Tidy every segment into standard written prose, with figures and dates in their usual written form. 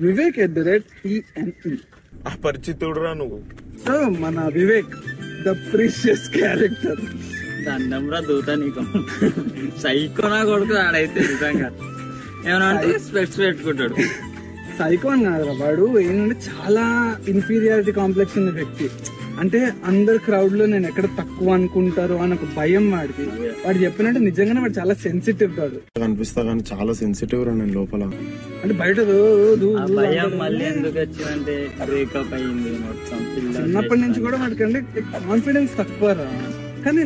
Vivek @ENE. అపరిచితుడు రా నువ్వు. So మన వివేక్ ద ప్రీషియస్ క్యారెక్టర్. దండంరా దూత నీకు సైకో నా కొడుకు ఆడైతే నిజంగా ఏమన్నా అంటే స్పెక్ట్స్ పెట్టుకుంటాడు. సైకో అని కాదురా వాడు, ఏంటంటే చాలా ఇన్ఫీరియారిటీ కాంప్లెక్స్ ఉన్న వ్యక్తి. అంటే అందరు క్రౌడ్ లో నేను ఎక్కడ తక్కువ అనుకుంటారు అని ఒక భయం వాడికి. వాడు చెప్పినట్టు నిజంగానే వాడు చాలా సెన్సిటివ్ వాడు కనిపిస్తా కానీ చాలా సెన్సిటివ్ రా నేను లోపల. అంటే బయట భయం మళ్ళీ ఎందుకు వచ్చిందంటే బ్రేకప్ అయ్యింది మొత్తం. చిన్నప్పటి నుంచి కూడా వాడికి అంటే కాన్ఫిడెన్స్ తక్కువ రా. కానీ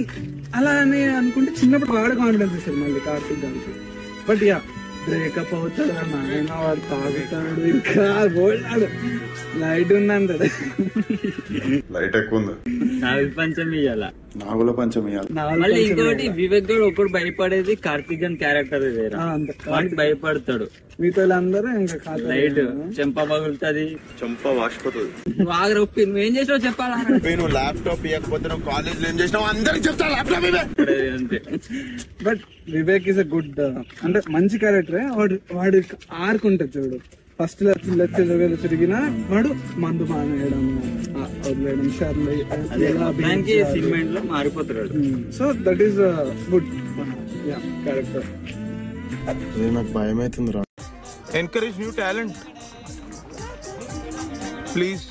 అలా అని అనుకుంటే చిన్నప్పుడు వాడు కాన్ఫిడెన్స్ ఇస్తారు మళ్ళీ కార్తీక్ గారికి. బట్ యా బ్రేకప్ అవుతాడు నాయన, వాడు తాగుతాడు ఇంకా గోల్డ్ లైట్ ఉందంటాడు. లైట్ ఎక్కువ ఉంది. నాగుల పంచమి ఇయ్యాల, నాగుల పంచమి ఇయ్యాల. మళ్ళీ ఇంకోటి వివేక్ గౌడ్ ఒకటి భయపడేది కార్తీక్ గన్ క్యారెక్టర్ వేరే, వాడికి భయపడతాడు. మీతో అందరూ ఇంకా లైట్ చెంప పగులుతుంది, చెంప వాసిపోతుంది. బాగా రొప్పి నువ్వేం చేసావు చెప్పాలా. నువ్వు ల్యాప్టాప్ ఇవ్వకపోతే నువ్వు కాలేజ్ లో ఏం చేసినావు అందరికి చెప్తా ల్యాప్టాప్ అంతే. But Vivek is a good అంటే మంచి క్యారెక్టరే. వాడు ఆర్క్ ఉంటుంది చూడు. ఫస్ట్ తిరిగినా వాడు మందు మానేయడం, వదిలేయడం, సిమెంట్ లో మారిపోతాడు. So that is good character. నాకు భయం అవుతుంది రా. Encourage new talent please.